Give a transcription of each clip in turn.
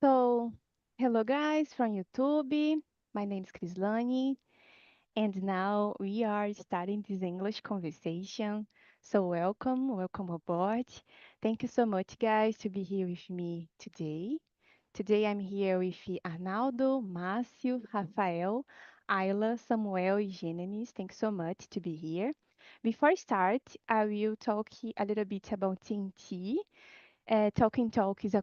So, hello guys from YouTube. My name is Krislani, and now we are starting this English conversation. So, welcome aboard. Thank you so much, guys, to be here with me today. Today I'm here with Arnaldo, Márcio, Rafael, Ayla, Samuel, and Gênesis. Thanks so much to be here. Before I start, I will talk a little bit about TNT. Talking Talk is a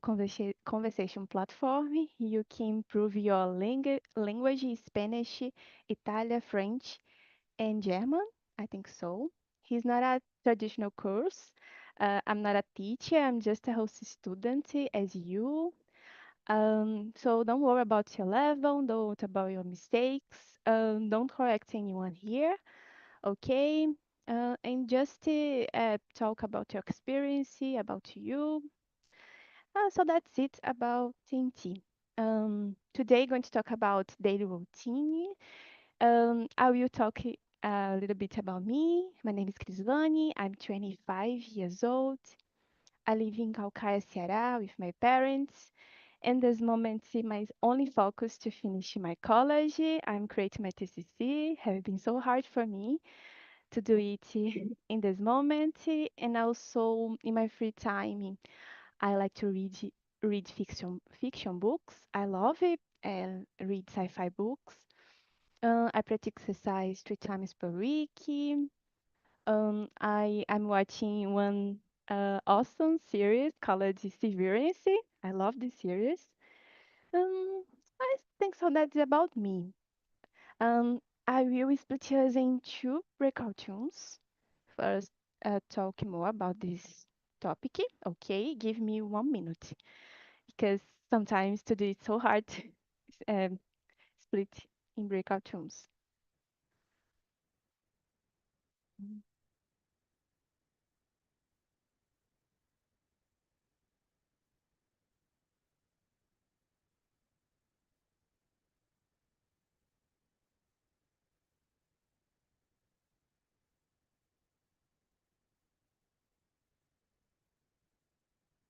conversation platform. You can improve your language in Spanish, Italian, French, and German. I think so. He's not a traditional course. I'm not a teacher. I'm just a host student as you. So don't worry about your level. Don't about your mistakes. Don't correct anyone here. Okay. And just talk about your experience, about you. So that's it about TNT. Today, going to talk about daily routine. I will talk a little bit about me. My name is Crislane. I'm 25 years old. I live in Calcaia, Ceará, with my parents. In this moment, my only focus to finish my college. I'm creating my TCC. Have been so hard for me to do it in this moment, and also in my free time. I like to read fiction books. I love it and read sci-fi books. I practice exercise 3 times per week. I'm watching one awesome series called Severance. I love this series. Um, I think so. That's about me. Um, I will split us in two breakout rooms. First, talk more about this topic. Okay, give me 1 minute, because sometimes to do it so hard um, split in breakout rooms.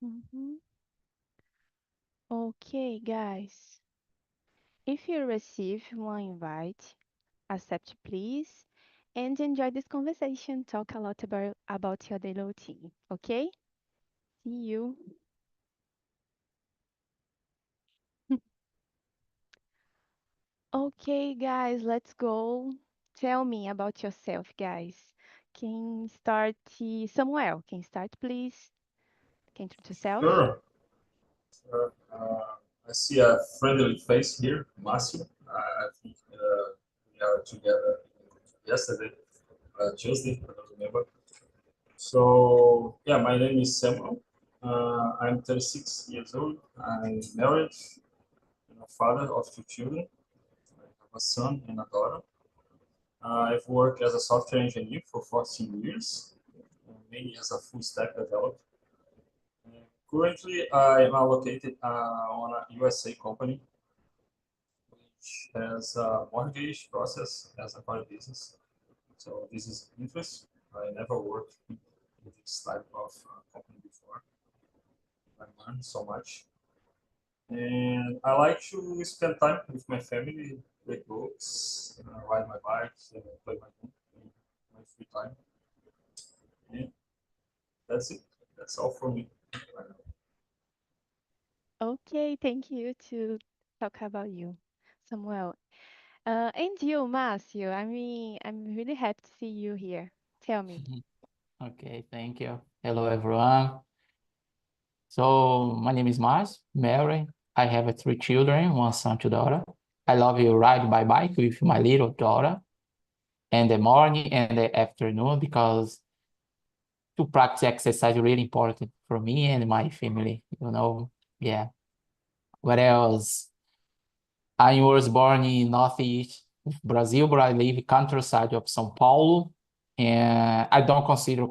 Mhm. Okay, guys. If you receive one invite, accept please, and enjoy this conversation. Talk a lot about your daily routine. Okay? See you. Okay, guys, let's go. Tell me about yourself, guys. Can start Samuel. Can start, please? Can you introduce yourself? Sure. Sure. I see a friendly face here, Márcio. I think we are together yesterday, Tuesday, I don't remember. So, yeah, my name is Samuel. I'm 36 years old. I'm married and a father of two children. I have a son and a daughter. I've worked as a software engineer for 14 years, mainly as a full stack developer. Currently, I'm allocated on a USA company which has a mortgage process as a core business. So this is interest. I never worked in this type of company before. I learned so much. And I like to spend time with my family, read books, ride my bike, play my game in my free time. And that's it. That's all for me. Okay, thank you to talk about you, Samuel. And you, Márcio. I'm really happy to see you here. Tell me. Okay, thank you. Hello, everyone. So my name is Mars, Mary. I have three children, one son, two daughter. I love to ride my bike with my little daughter in the morning and the afternoon because to practice exercise is really important for me and my family. Yeah. What else? I was born in Northeast Brazil, but I live countryside of São Paulo. And I don't consider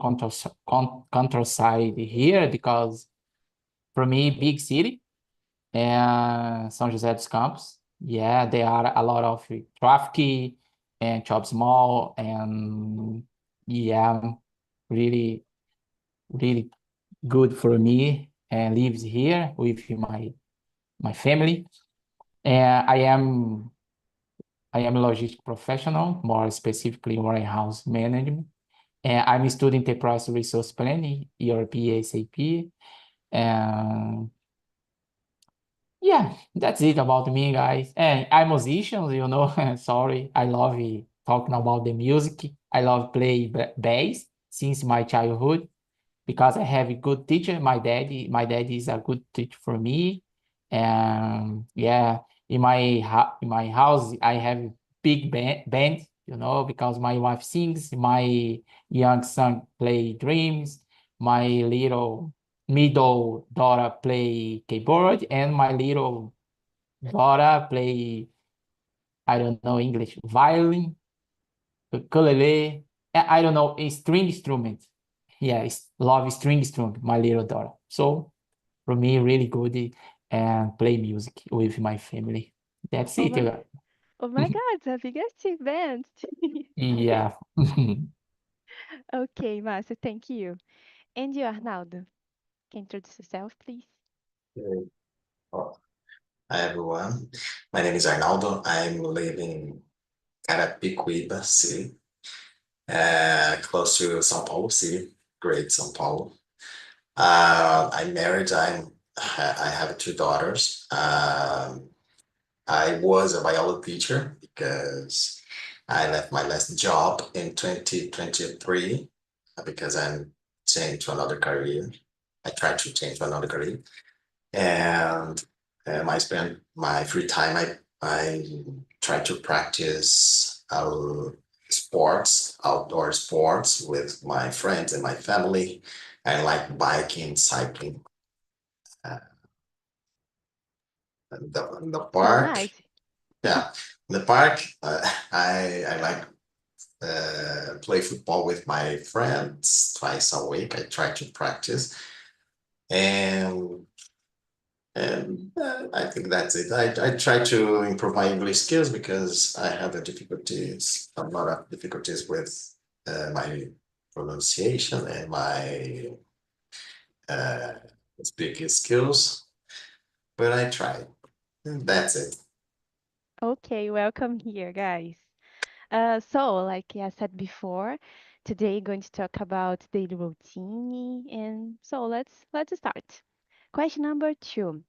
countryside here because for me, big city and São José dos Campos. Yeah, there are a lot of traffic and jobs mall and yeah, really, really good for me and lives here with my family. And I am a logistic professional, more specifically warehouse management. And I'm studying enterprise resource planning, ERP, SAP. And yeah, that's it about me, guys. And I'm musician. Sorry, I love talking about the music. I love play bass since my childhood because I have a good teacher. My dad is a good teacher for me. And yeah, in my house I have a big band, because my wife sings, my young son play drums, my little middle daughter play keyboard, and my little daughter play, I don't know English, violin, ukulele, I don't know, a string instrument. Yeah, love string instrument, my little daughter. So for me, really good and play music with my family. That's Oh it. my, oh my God, the biggest event. Yeah. Okay, Márcio, thank you. And you, Arnaldo, can you introduce yourself, please? Okay. Oh, hi everyone. My name is Arnaldo. I'm living in Carapicuíba City, close to São Paulo City, Great São Paulo. I'm married. I have two daughters. I was a biology teacher because I left my last job in 2023 because I'm changed to another career. I tried to change to another career. And I spend my free time. I try to practice sports, outdoor sports with my friends and my family. I like biking, cycling. Uh, in the So park, nice. yeah, in the park. I like play football with my friends twice a week. I try to practice, and I think that's it. I try to improve my English skills because I have a lot of difficulties with my pronunciation and my uh, speaking skills, but I try. That's it. Okay, welcome here, guys. So, like I said before, today going to talk about daily routine, and so let's start. Question number two: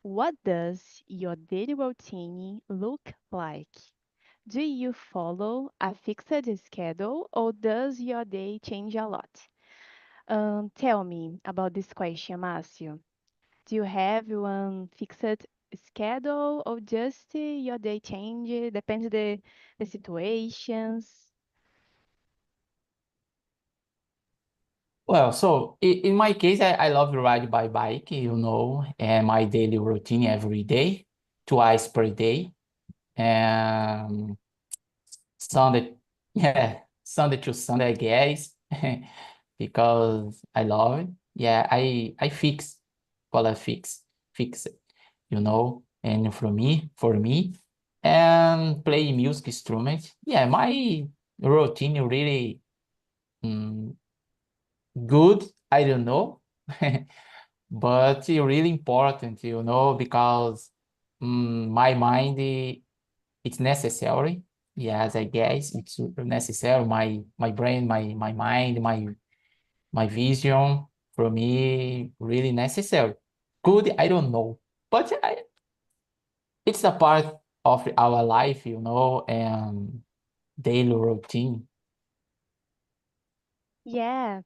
what does your daily routine look like? Do you follow a fixed schedule, or does your day change a lot? Tell me about this question, Márcio. Do you have one fixed schedule, or just your day change? Depends the situations. Well, so in my case, I love to ride by bike, and my daily routine every day, twice per day. And Sunday, yeah, Sunday to Sunday, I guess, because I love it. Yeah, I call it fix it, and for me, and play music instrument. Yeah, my routine really mm, good. I don't know, but it really important, because my mind it's necessary. Yes, I guess it's necessary. My brain, my mind, my vision for me really necessary. Good, I don't know, but it's a part of our life, and daily routine. Yeah,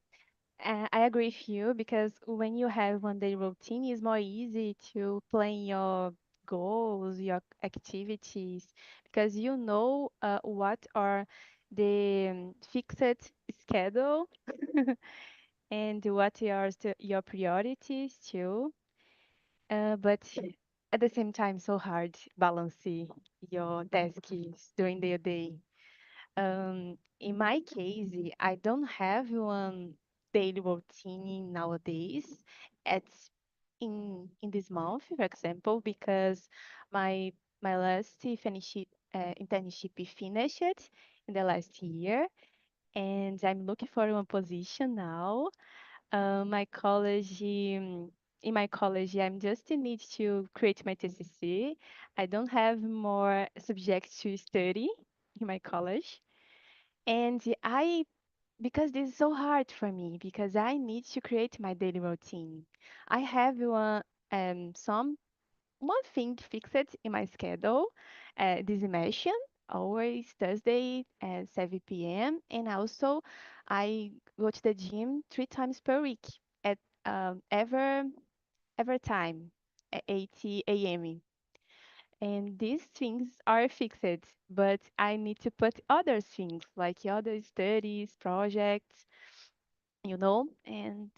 I agree with you because when you have one day routine, it's more easy to plan your goals, your activities, because you know what are the fixed schedule and what are your priorities too. But at the same time, so hard balancing your tasks during the day. In my case, I don't have one daily routine nowadays. It's in this month, for example, because my my last internship finished in the last year, and I'm looking for one position now. My college in my college, I'm just in need to create my TCC. I don't have more subjects to study in my college. And because this is so hard for me, because I need to create my daily routine. I have some one thing fixed in my schedule, this immersion, always Thursday at 7 p.m. And also, I go to the gym 3 times per week at every time at 8 a.m. And these things are fixed, but I need to put other things like other studies, projects, and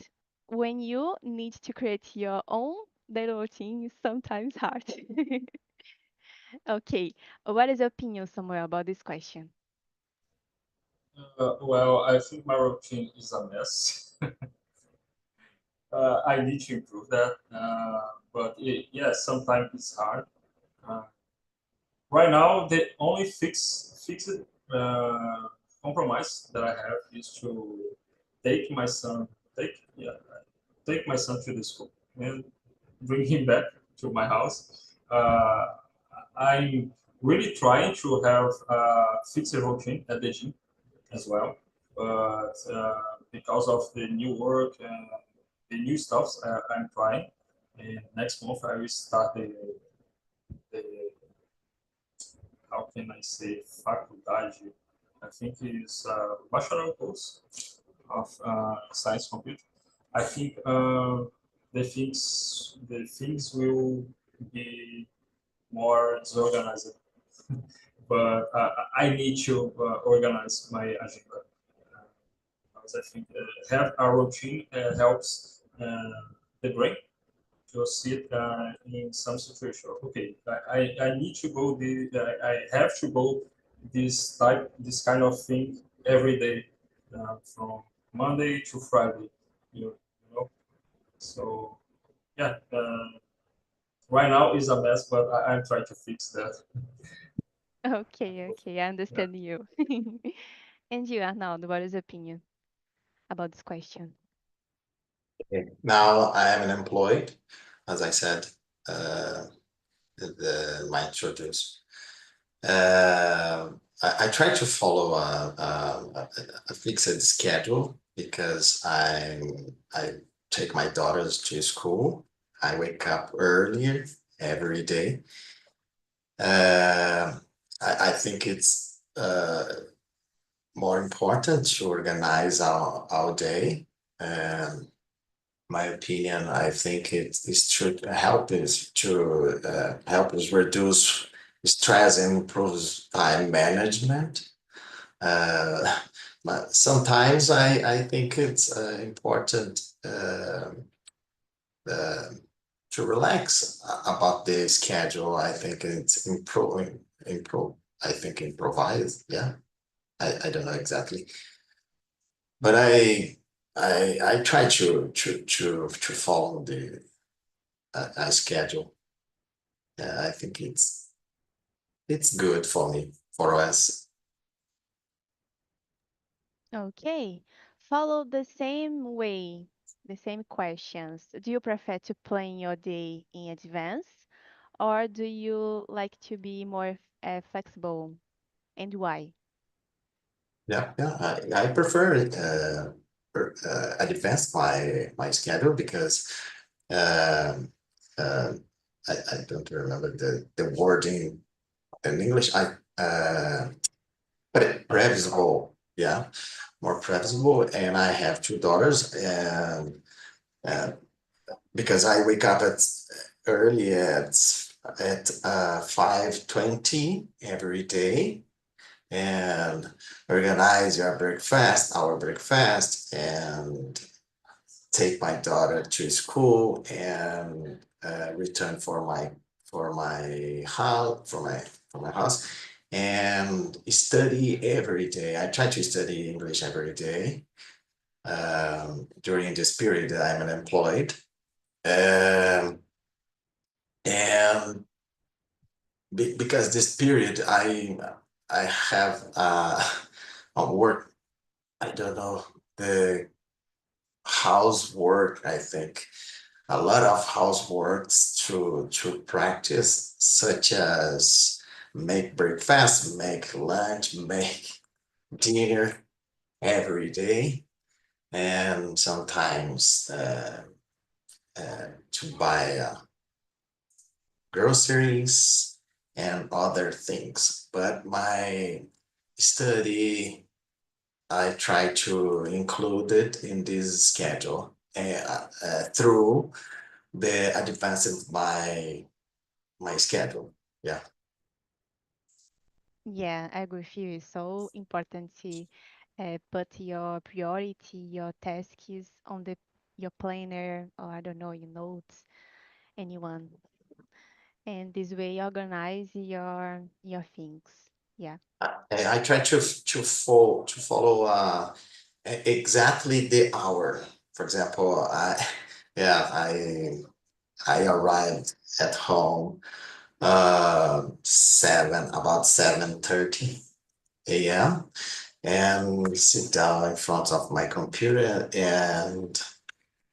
when you need to create your own daily routine, it's sometimes hard. Okay, what is your opinion, Samuel, about this question? Well, I think my routine is a mess. I need to improve that, but yeah, sometimes it's hard. Uh, right now, the only fixed uh, compromise that I have is to take my son take my son to the school and bring him back to my house. I'm really trying to have a fixed routine at the gym as well, but because of the new work and the new stuffs I'm trying, and next month I will start the how can I say faculdade. I think it's a bachelor course of science computer. I think the things will be more disorganized, but I need to organize my agenda. Because I think have a routine helps the brain to sit in some situation. Okay, I need to go. I have to go this kind of thing every day from Monday to Friday. You know. So yeah, right now is a mess, but I'm trying to fix that. Okay, okay, I Yeah. understand you. And you, Arnaldo, what is your opinion about this question? Okay. Now I am unemployed, as I said, uh, my introduce. I try to follow a fixed schedule because I take my daughters to school. I wake up earlier every day. Uh, I think it's more important to organize our day. Um, my opinion, I think it should help us reduce stress and improves time management. Uh, but sometimes I think it's important uh, to relax about the schedule. I think it's improve. I think improvise. Yeah, I don't know exactly, but I try to follow the a schedule. I think it's good for me, for us. Okay, follow the same way, the same questions. Do you prefer to plan your day in advance, or do you like to be more flexible, and why? Yeah, yeah. I prefer advance my schedule because um, uh, I don't remember the wording in English. But previsible, yeah, more previsible. And I have two daughters, and uh, because I wake up at early at 5:20 every day and organize our breakfast, and take my daughter to school and return for my house and study every day. I try to study English every day during this period that I'm unemployed. Um, and because this period I have a work, I don't know, the housework, I think, a lot of houseworks to practice, such as make breakfast, make lunch, make dinner every day, and sometimes to buy groceries and other things. But my study, I try to include it in this schedule through the advance of my schedule. Yeah. Yeah, I agree with you. It's so important to put your priority, your tasks on the your planner, or I don't know, your notes, anyone. And this way organize your things. Yeah. I try to follow exactly the hour. For example, yeah, I arrived at home 7:30 a.m. and sit down in front of my computer and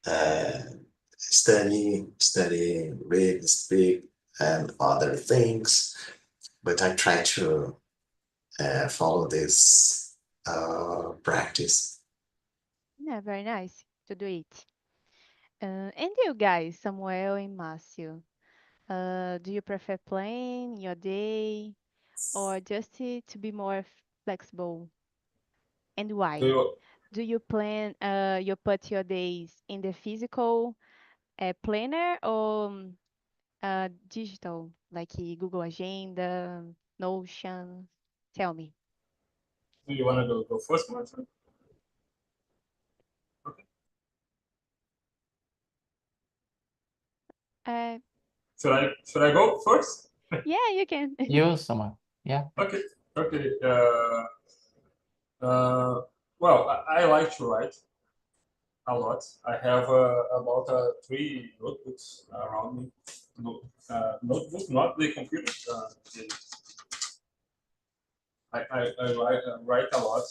uh, study, read, speak, and other things. But I try to follow this practice. Yeah, very nice to do it. And you guys, Samuel and Márcio, do you prefer playing your day or just to be more flexible? And Do why? you Do you plan you put your days in the physical planner or digital, like Google Agenda, Notion? Tell me. do you want to go first, Martin? Okay. Uh, Should I go first? yeah, you can. You, someone. Yeah. Okay. Okay. Uh, well, I like to write a lot. I have about three notebooks around me. Notebook, not the computer. I write a lot,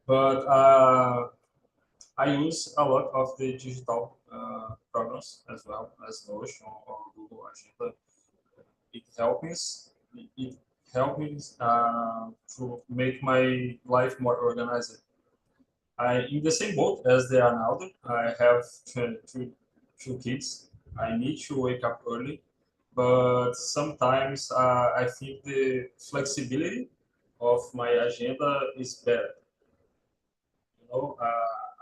but I use a lot of the digital programs as well as Notion or Google Agenda. It helps me. It helps me to make my life more organized. I in the same boat as the Arnaldo. I have two kids. I need to wake up early, but sometimes I think the flexibility of my agenda is better.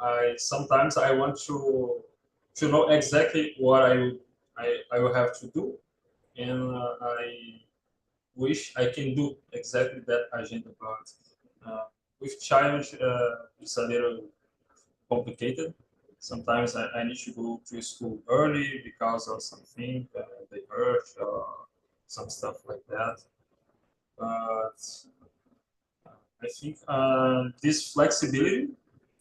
I sometimes I want to know exactly what I will have to do, and I wish I can do exactly that agenda. But with child, it's a little complicated. Sometimes I need to go to school early because of something they hurt or some stuff like that. But I think this flexibility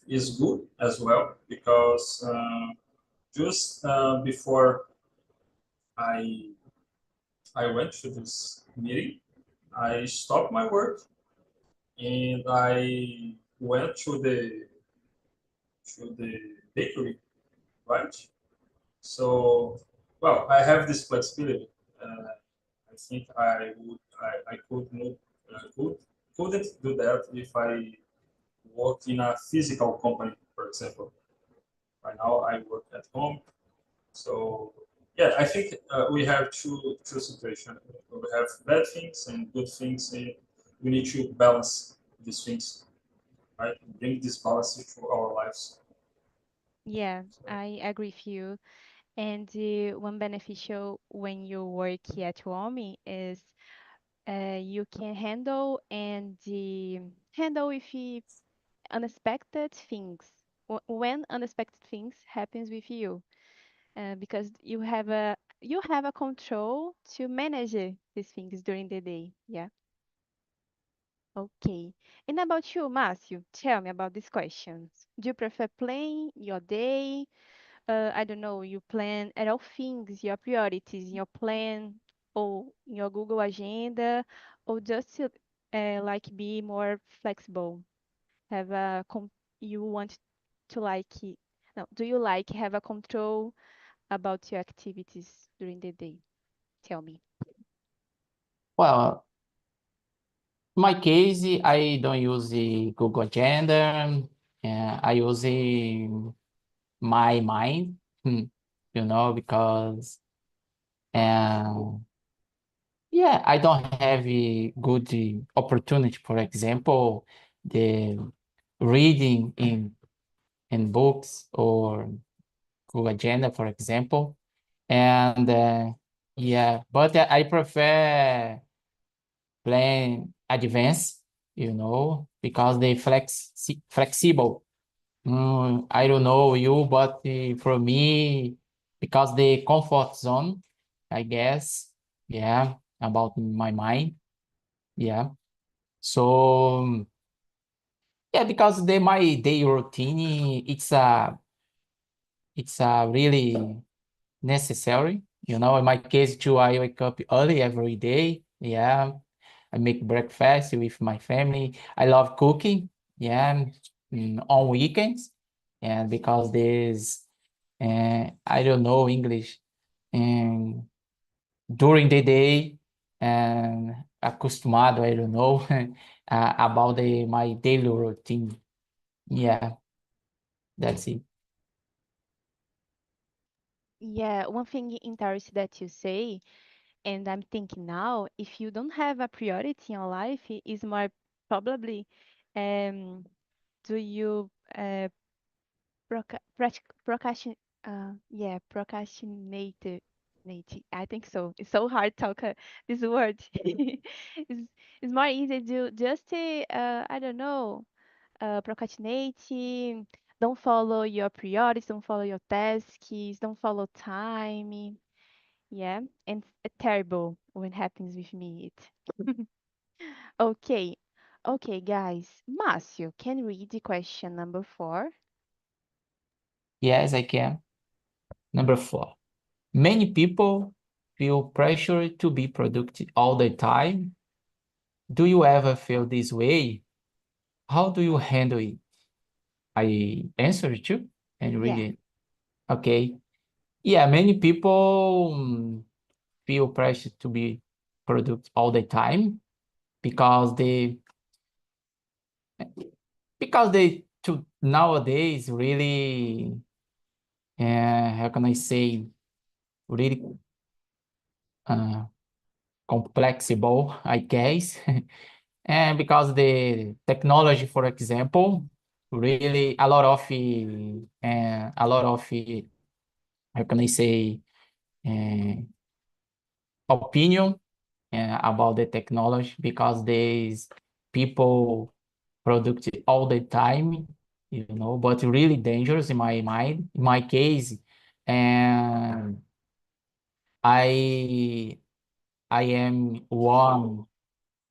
is good as well because just before I I went to this meeting, I stopped my work and I went to the bakery, right? So, well, I have this flexibility. I think I couldn't do that if I worked in a physical company, for example. Right now, I work at home. So yeah, I think we have two situations. We have bad things and good things. And we need to balance these things, right? Bring this balance to our lives. Yeah, So, I agree with you. And one beneficial when you work at home is you can handle and handle if unexpected things when unexpected things happens with you because you have a control to manage these things during the day. Yeah. Okay. And about you, Márcio, tell me about these questions. Do you prefer playing your day? I don't know, you plan at all things, your priorities, your plan, or your Google Agenda, or just to, like be more flexible? Have you want to like no, do you like have a control about your activities during the day? Tell me. Well, in my case, I don't use the Google Agenda. I use my mind, because um, yeah, I don't have a good opportunity. For example, the reading in books or Google Agenda, for example. And yeah, but I prefer plan advance, because they flexible. I don't know you, but for me, because the comfort zone, I guess, yeah, about my mind, yeah. So yeah, because my day routine, it's a really necessary. In my case too, I wake up early every day. Yeah, I make breakfast with my family. I love cooking. Yeah, on weekends, and because there's, I don't know English, and during the day, and acostumado, I don't know, about my daily routine. Yeah, that's it. Yeah, one thing interesting that you say, and I'm thinking now, if you don't have a priority in life, it is more probably, um, do you procrastinate? Yeah, procrastinated. I think so. It's so hard to talk this word. it's, it's more easy to just I don't know, procrastinate. Don't follow your priorities. Don't follow your tasks. Don't follow time. Yeah, and it's terrible when happens with me. It. Okay, okay, guys. Márcio, can you read the question number 4? Yes, I can. Number 4. Many people feel pressure to be productive all the time. Do you ever feel this way? How do you handle it? I answer it too and read Yeah. it. Okay. Yeah, many people feel pressure to be productive all the time because they to nowadays really, how can I say, really uh, complexible, I guess. And because the technology, for example, really a lot of how can I say, uh, opinion about the technology, because there's people produce it all the time, but really dangerous in my mind. In my case, and I I am one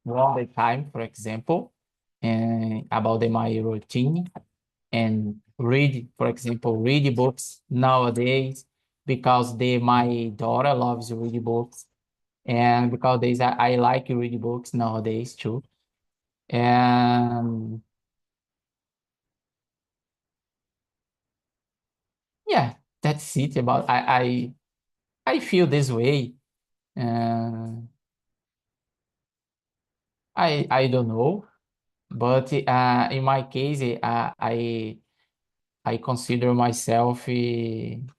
the time, for example, and about my routine, and read, for example, read books nowadays, because my daughter loves read books, and because I like read books nowadays too. And yeah, that's it about I feel this way. Uh, I don't know, but in my case, I consider myself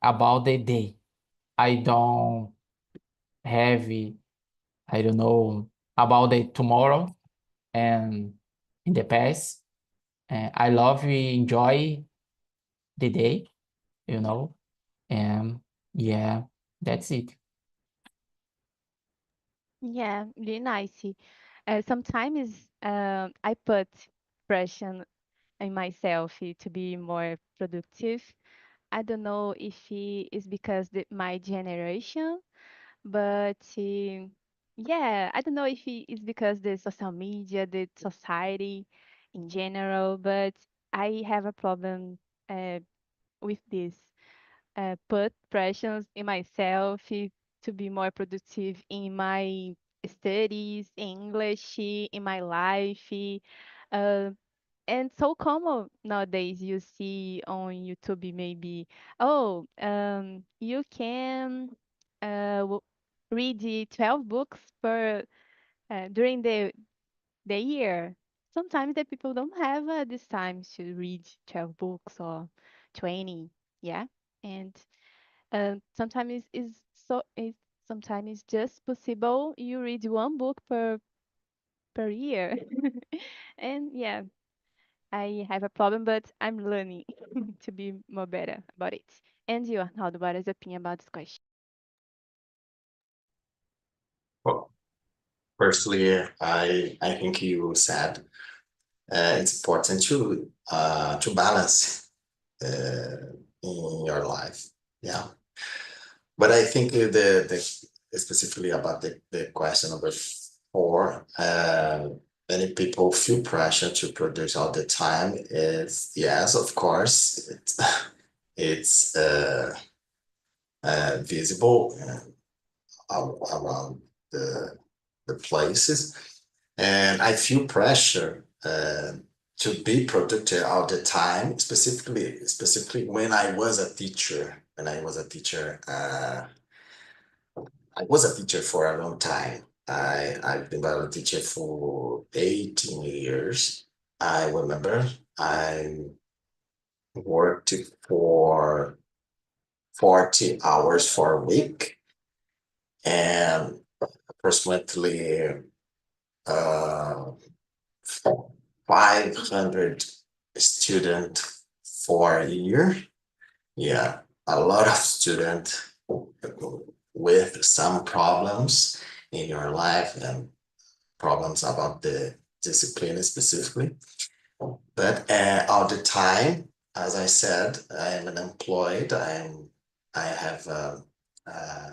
about the day. I don't have, I don't know, about the tomorrow and in the past. I love enjoy the day, you know, and yeah, that's it. Yeah, really nice. Sometimes I put pressure in myself to be more productive. I don't know if it is because my generation, but yeah, I don't know if it is because the social media, the society in general, but I have a problem with this. Put pressures in myself to be more productive in my studies, English, in my life. and so common nowadays. You see on YouTube maybe, oh, you can uh, w- read the 12 books per during the year. Sometimes the people don't have this time to read 12 books or 20, yeah. And sometimes it's sometimes it's just possible you read one book per year. And yeah, I have a problem, but I'm learning to be more better about it. And you, Arnaldo, what is your opinion about this question? Well, firstly, I think you said it's important to balance in your life. Yeah, but I think the specifically about the question number four, many people feel pressure to produce all the time. It's yes, of course, it's visible around the places, and I feel pressure to be productive all the time. Specifically when I was a teacher. When I was a teacher, I was a teacher for a long time. I've been a teacher for 18 years. I remember I worked for 40 hours for a week and approximately uh, 500 students for a year. Yeah, a lot of students with some problems in your life and problems about the discipline specifically. But all the time, as I said, I'm unemployed. I have uh,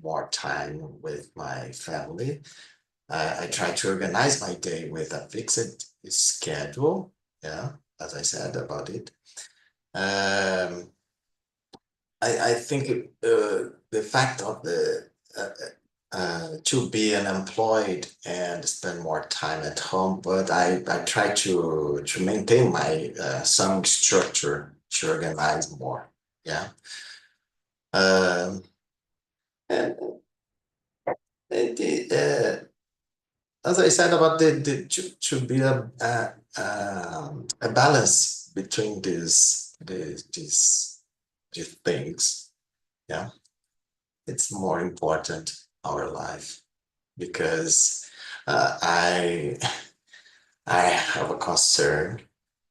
more time with my family. I try to organize my day with a fixed schedule. Yeah, as I said about it. Um, I think the fact of the to be unemployed and spend more time at home, but I try to maintain my some structure to organize more. Yeah. Um, and, as I said about the to be a balance between these things. Yeah, it's more important our life because I I have a concern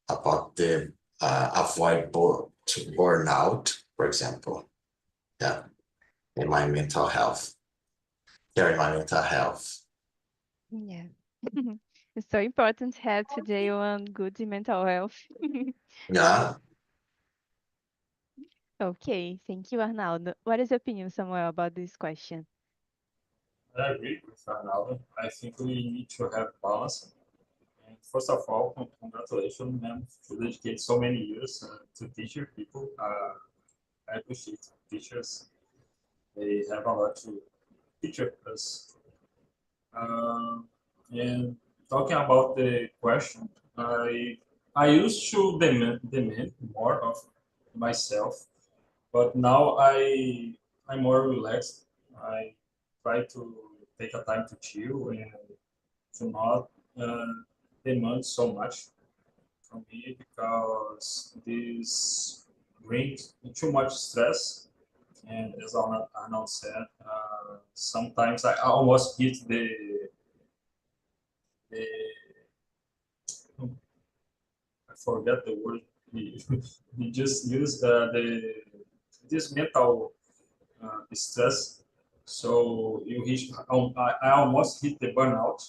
about the avoid to burnout, for example. Yeah, in my mental health, care in my mental health. Yeah. It's so important to have today on good mental health. Yeah, Okay, thank you, Arnaldo. What is your opinion, Samuel, about this question? I agree with Arnaldo. I think we need to have balance. And first of all, congratulations, man, to dedicate so many years to teaching people. I appreciate teachers. They have a lot to teach us. Um, and talking about the question, I used to demand more of myself, but now I'm more relaxed. I try to take a time to chill and to not uh, demand so much from me because this brings too much stress. And as Arnold said, sometimes I almost hit the I forget the word. He, he just used the this mental stress. So you hit, I almost hit the burnout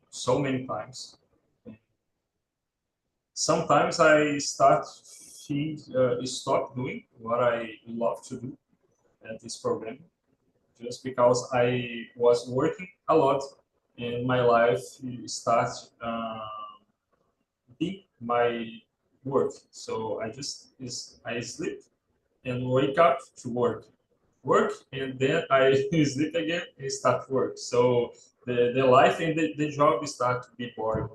so many times. Sometimes I stop doing what I love to do at this program just because I was working a lot and my life starts being my work. So I sleep and wake up to work, and then I sleep again and start work. So the life and the job start to be boring.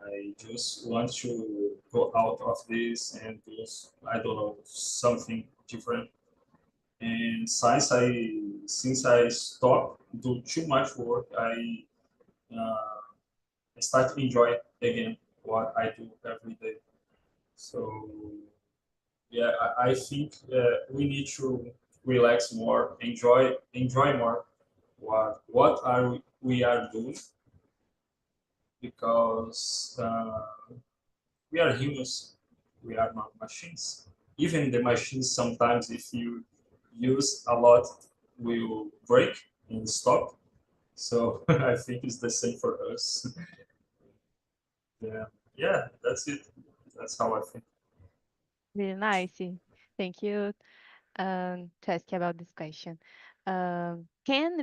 I just want to go out of this and do, I don't know, something different. And since I stopped do too much work, uh, start to enjoy again what I do every day. So yeah, I think we need to relax more, enjoy more what are we are doing, because we are humans, we are not machines. Even the machines sometimes, if you use a lot, will break and stop. So I think it's the same for us. Yeah, yeah, that's it. That's how I think. Really nice. Thank you to ask about this question. Can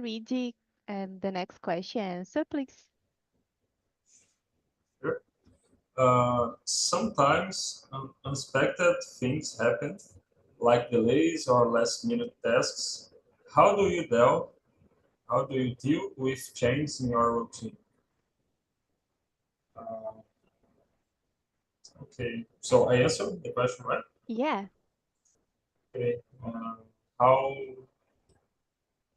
read the next question, so please. Sure. Sometimes unexpected things happen, like delays or last-minute tasks. How do you deal? How do you deal with change in your routine? Uh, okay, so I answered the question, right? Yeah. Okay. How?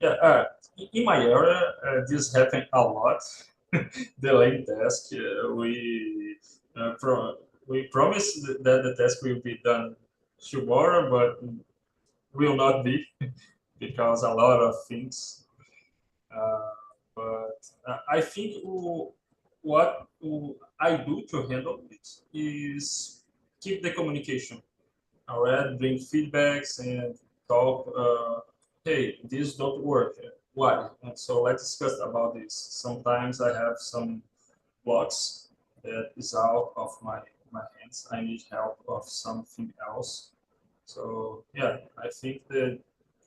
Yeah. In my area, this happened a lot. Delayed task. We promise that the task will be done tomorrow, but will not be because a lot of things. Uh, but I think what I do to handle it is keep the communication. Alright, bring feedbacks and talk. Hey, this don't work. Why? And so let's discuss about this. Sometimes I have some blocks that is out of my hands. I need help of something else. So yeah, I think that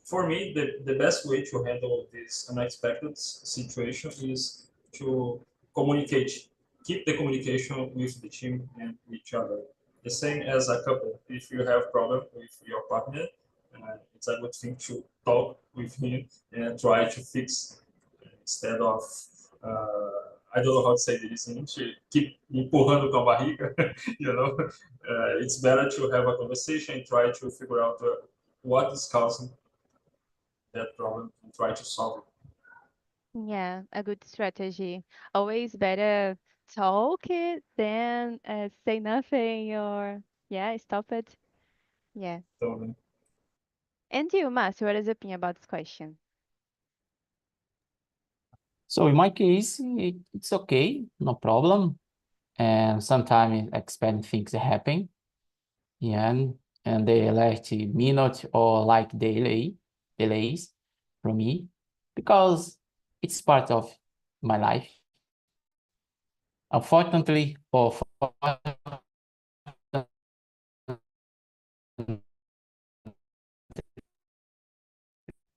for me the best way to handle this unexpected situation is to communicate, keep the communication with the team and each other. The same as a couple. If you have problem with your partner, it's a good thing to talk with him and try to fix instead of I don't know how to say this in English, keep empurrando com a barriga, you know. It's better to have a conversation and try to figure out what is causing that problem and try to solve it. Yeah, a good strategy. Always better talk it than say nothing or yeah, stop it. Yeah. So, And you, Márcio, what is your opinion about this question? So in my case, it's okay, no problem. And sometimes expected things happen, yeah, and the last minute or like delays from me, because it's part of my life. Unfortunately, or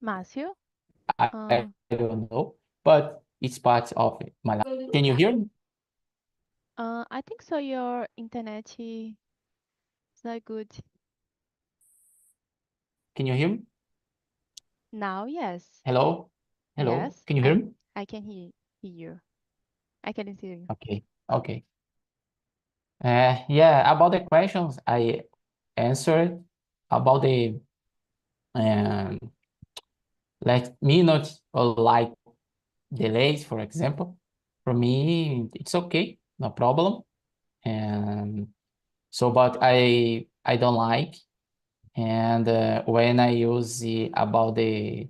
Márcio? I don't know, but it's part of my life. Can you hear me? I think so. Your internet is not good. Can you hear me? Now, yes. Hello? Hello? Yes, Can you hear me? I can hear you. I can hear you. Okay, okay. Yeah, about the questions I answered about the um, last minute or like delays, for example. For me, it's okay, no problem. And so, but I don't like. And when I use about the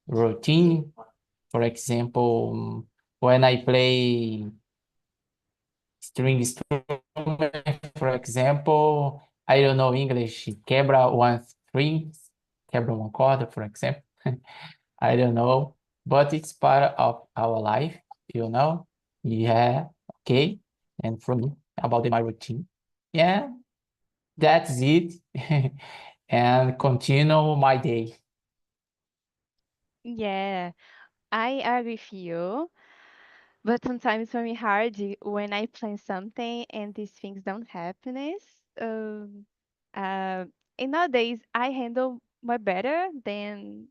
routine, for example, when I play string instrument, for example, I don't know English, quebra one string, quebra uma corda, for example. I don't know, but it's part of our life, you know? Yeah, okay. And for me, about my routine. Yeah, that's it. And continue my day. Yeah, I agree with you. But sometimes for me hard when I plan something and these things don't happen. Um, uh, and nowadays I handle more better than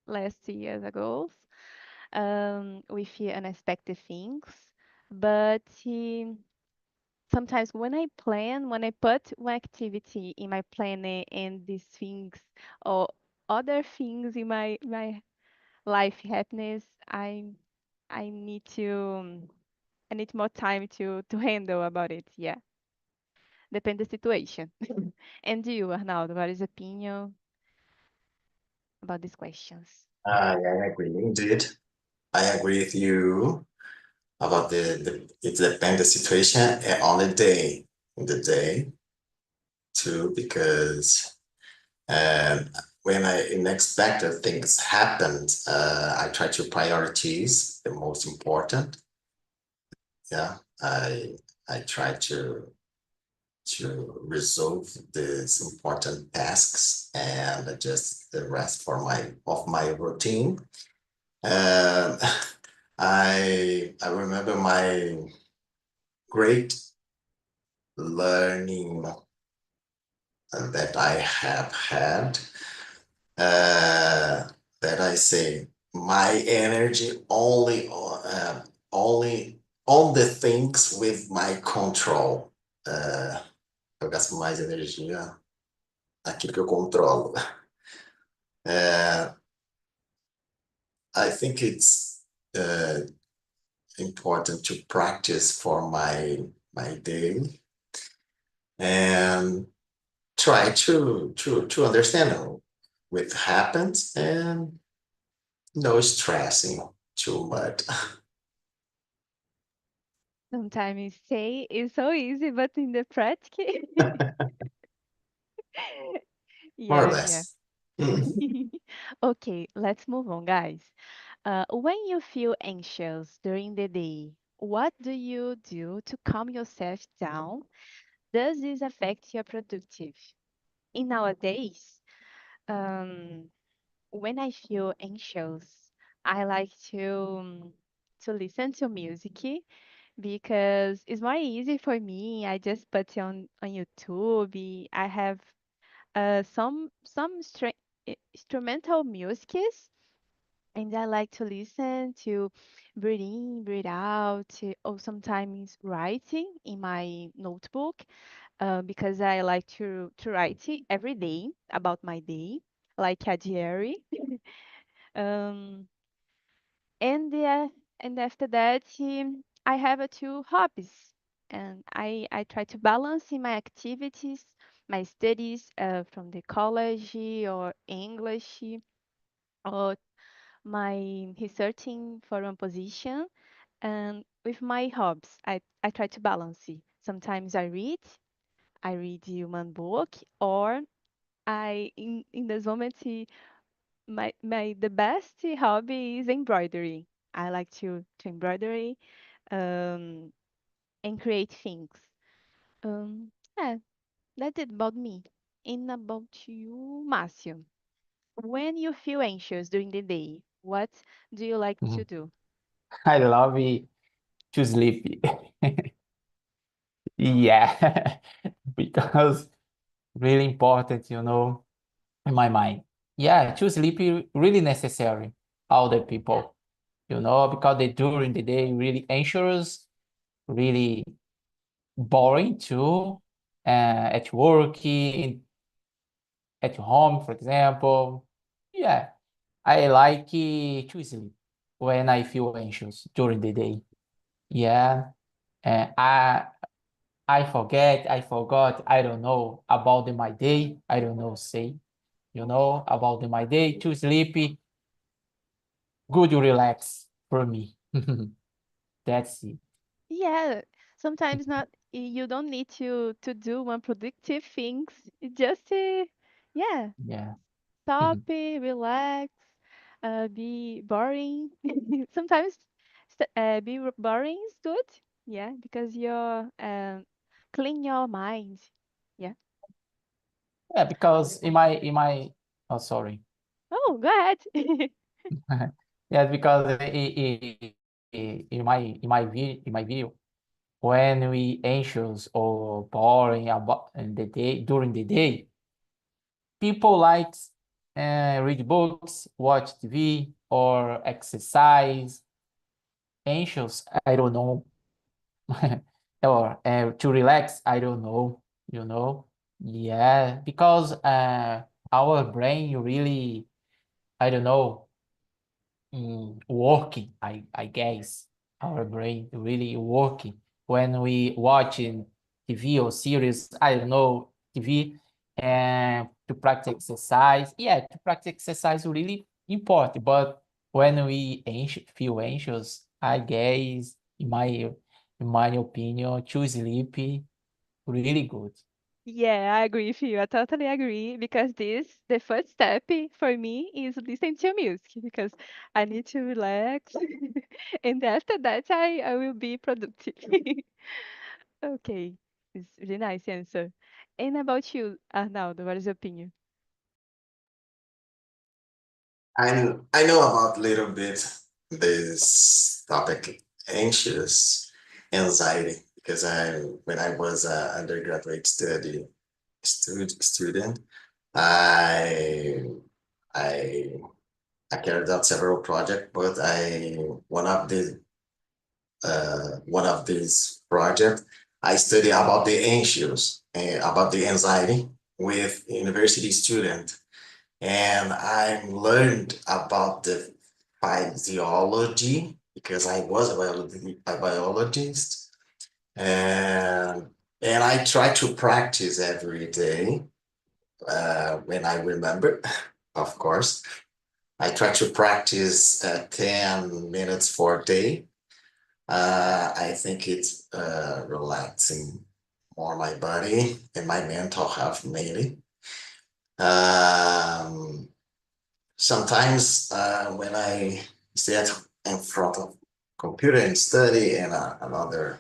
last years ago with the unexpected things. But sometimes when I put one activity in my planner and these things or other things in my life happiness, I need to I need more time to handle about it. Yeah, depende the situation. And you, Arnaldo, what is your opinion about these questions? I agree, indeed. I agree with you about it depends the situation and on the day too, because um, when unexpected things happen, I try to prioritize the most important. Yeah, I try to resolve these important tasks and adjust the rest for my routine. Um, I remember my great learning that I have had. Uh, that I say my energy only on the things with my control. Eu gasto mais energia naquilo que eu controlo. Uh, I think it's uh, important to practice for my day and try to understand what happens and no stressing too much. Sometimes say it's so easy, but in the practice, More or yeah, yeah. less. Mm. Okay, let's move on, guys. When you feel anxious during the day, what do you do to calm yourself down? Does this affect your productive? In nowadays, um, when I feel anxious, I like to listen to music because it's more easy for me. I just put it on YouTube. I have some instrumental musics, and I like to listen to breathe in, breathe out, or sometimes writing in my notebook because I like to write it every day about my day, like a diary. Um, and after that, I have two hobbies, and I try to balance in my activities, my studies from the college or English or my researching for one position, and with my hobbies, I try to balance it. Sometimes I read one book, or in this moment my the best hobby is embroidery. I like to embroidery um, and create things. Yeah, that's it about me. And about you, Márcio. When you feel anxious during the day, what do you like to Mhm. do? I love to sleep. Yeah, because really important, in my mind. Yeah, to sleep is really necessary. All the people, because they during the day really anxious, really boring too. At work, at home, for example. Yeah, I like to sleep when I feel anxious during the day. Yeah, and I forgot, I don't know about my day. I don't know, say, about my day. Too sleepy, good relax for me. That's it. Yeah, sometimes not you don't need to do one productive things. You just yeah, Yeah. stop, relax, be boring. Sometimes boring is good. Yeah, because you're clean your mind. Yeah. Yeah, because oh, sorry. Oh, go ahead. Yeah, because in my view, when we anxious or boring about in the day during the day, people like read books, watch TV, or exercise. Anxious, I don't know. or to relax, I don't know, yeah, because our brain really, I don't know, working, I guess our brain really working when we watching TV or series, I don't know, TV, and to practice exercise. Yeah, to practice exercise really important, but when we feel anxious, I guess in my opinion, to sleep really good. Yeah, I agree with you. I totally agree because the first step for me is listening to music because I need to relax. And after that, I will be productive. Okay, it's really nice answer. And about you, Arnaldo, what is your opinion? I know about little bit this topic, anxious anxiety, because when I was an undergraduate student, I I I carried out several projects, but I one of these projects I study about the anxious, about the anxiety with university student, and I learned about the physiology because I was a biologist, and I try to practice every day when I remember, of course. I try to practice 10 minutes for a day. I think it's relaxing more my body and my mental health mainly. Um, Sometimes when I sit in front of computer and study and another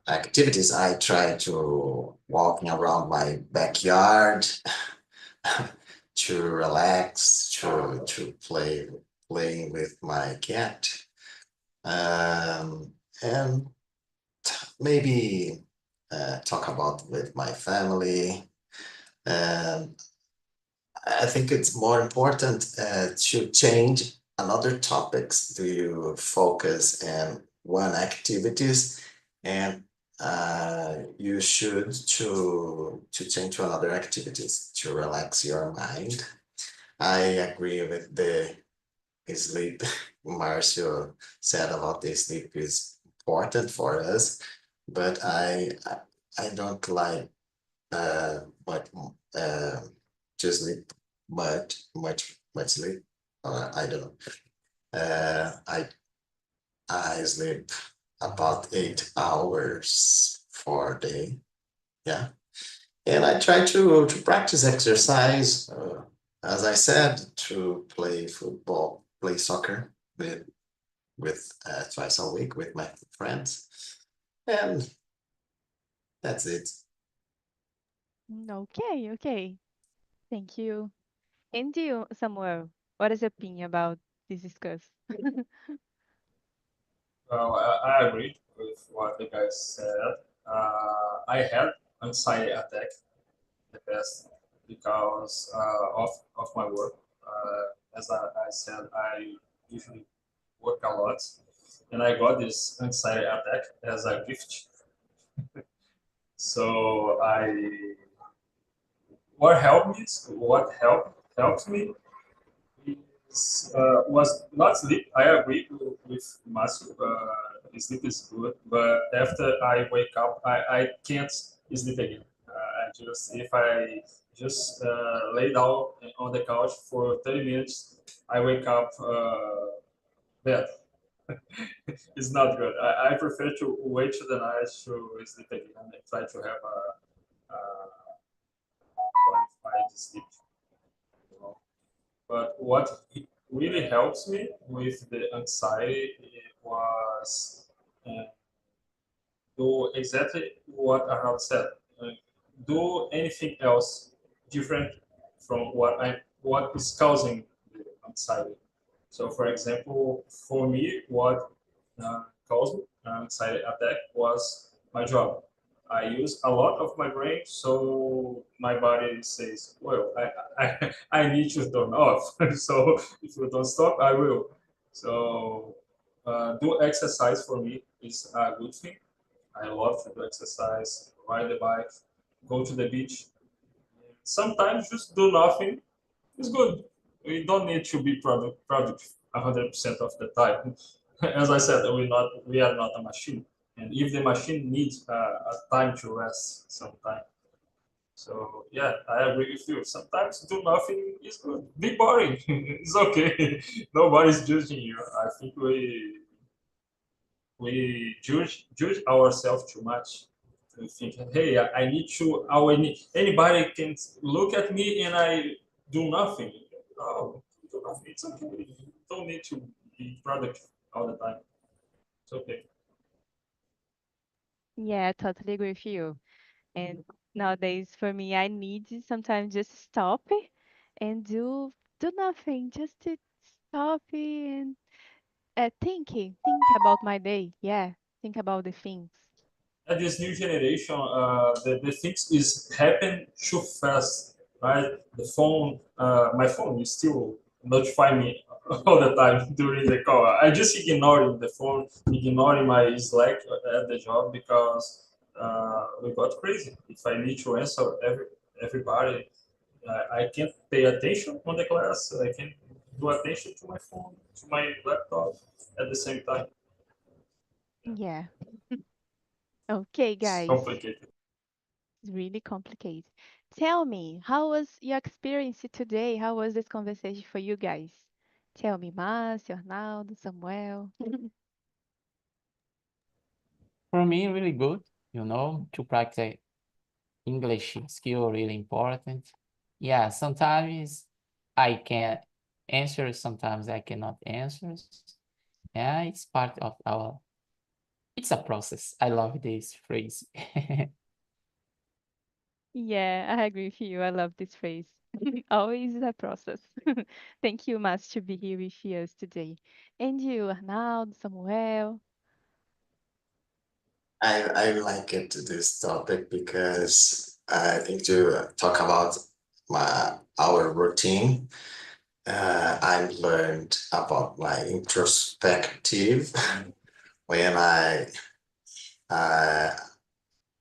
activities, I try to walking around my backyard to relax, to playing with my cat, and maybe talk about with my family. And I think it's more important to change another topics. Do you focus on one activities, and you should to change to another activities to relax your mind. I agree with the sleep. Marcio said about the sleep is important for us, but I don't like but to sleep much sleep. I don't know. I sleep about 8 hours for a day. Yeah, and I try to practice exercise. As I said, to play football, play soccer with twice a week with my friends, and that's it. Okay, okay. Thank you. And you, Samuel, what is your opinion about this discuss? Well, I agree with what the guys said. I had anxiety attack in the past because of my work. As I said, I usually work a lot, and I got this anxiety attack as a gift. So what helped me was not sleep. I agree with Masu. Sleep is good, but after I wake up, I can't sleep again. I just if I just lay down on the couch for 30 minutes, I wake up dead. It's not good. I prefer to wait to the night to sleep again and try to have a qualified sleep. You know. But what really helps me with the anxiety was uh, do exactly what Arnold said. Uh, do anything else different from what is causing the anxiety. So, for example, for me, what caused anxiety attack was my job. I use a lot of my brain, so my body says, "Well, I need to turn off. So if you don't stop, I will." So Do exercise for me is a good thing. I love to do exercise, ride the bike, go to the beach. Sometimes just do nothing is good. We don't need to be productive 100% of the time. As I said, we are not a machine, and if the machine needs a time to rest, sometime. So yeah, I agree with you. Sometimes do nothing is good. Be boring. It's okay. Nobody's judging you. I think we judge ourselves too much. We think, hey, I need to. Anybody can look at me and I do nothing. Oh, do nothing. It's okay. You don't need to be productive all the time. It's okay. Yeah, I totally agree with you. And nowadays, for me, I need to sometimes just stop and do nothing, just to stop and think about my day. Yeah, think about the things. At this new generation, the things is happen too fast, right? The phone, my phone is still notify me all the time during the call. I just ignoring the phone, ignoring my Slack at the job because we got crazy. If I need to answer everybody, I can't pay attention on the class. I can do attention to my phone, to my laptop at the same time. Yeah. Okay, It's guys. complicated. It's really complicated. Tell me, how was your experience today? How was this conversation for you guys? Tell me, Márcio, Arnaldo, Samuel. For me, really good, to practice English skill really important. Yeah, sometimes I can answer, sometimes I cannot answer. Yeah, it's part of it's a process. I love this phrase. Yeah, I agree with you. I love this phrase. Always a process. Thank you, Mas, to be here with us today. And you, Arnaldo, Samuel. I like it this topic because I think to talk about our routine. I learned about my introspective when uh, I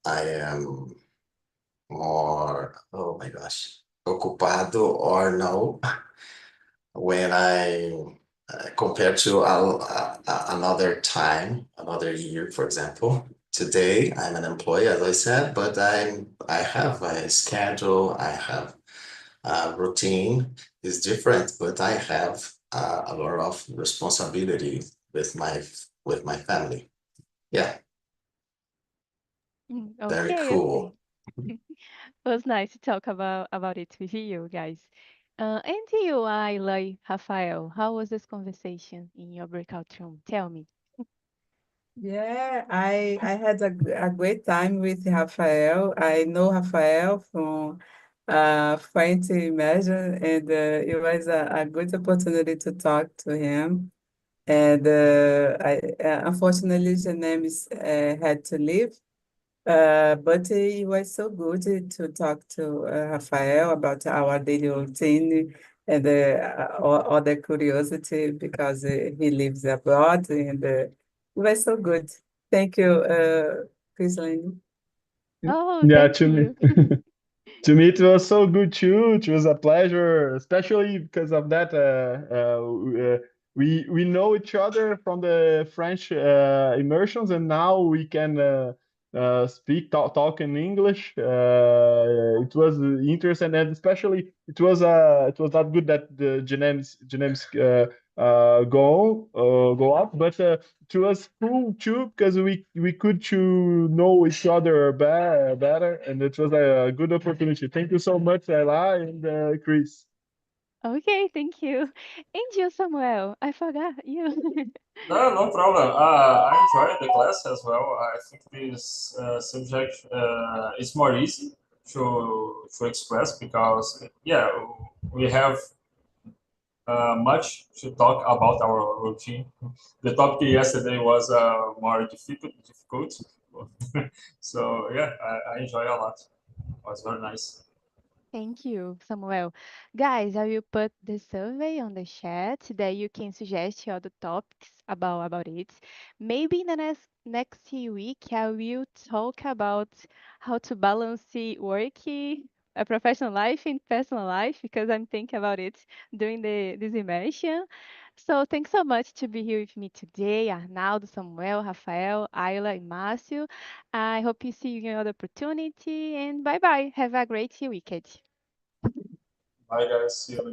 am more, oh my gosh, ocupado or no, when I compared to another time, another year, for example. Today, I'm an employee, as I said, but I have a schedule, I have a routine is different, but I have a lot of responsibility with my family. Yeah, very Okay, okay. cool. It was nice to talk about it with you guys. And you, Ayla, Rafael, how was this conversation in your breakout room? Tell me. Yeah, I had a great time with Rafael. I know Rafael from French Immersion, and it was a good opportunity to talk to him. And unfortunately, Janemis had to leave. But it was so good to talk to Rafael about our daily routine and all other curiosity because he lives abroad, and it was so good. Thank you, Chrisline. Oh, Yeah, thank to me. you. To me, it was so good too. It was a pleasure, especially because of that. We know each other from the French immersions, and now we can talk in English. It was interesting, and especially it was not good that the Genems go up, but it was cool too because we could to know each other better, and it was a good opportunity. Thank you so much, Ella and Chris. Okay, thank you. And you, Samuel, I forgot you. No, no problem. I enjoyed the class as well. I think this subject is more easy to express because yeah, we have much to talk about our routine. The topic yesterday was more difficult. So yeah, I enjoy a lot. It was very nice. Thank you, Samuel. Guys, I will put the survey on the chat that you can suggest other topics about it. Maybe in the next week I will talk about how to balance the work, a professional life and personal life because I'm thinking about it during this immersion. So thanks so much to be here with me today, Arnaldo, Samuel, Rafael, Ayla, and Márcio. I hope you see you in another opportunity and bye bye. Have a great weekend. Bye, guys. See you later.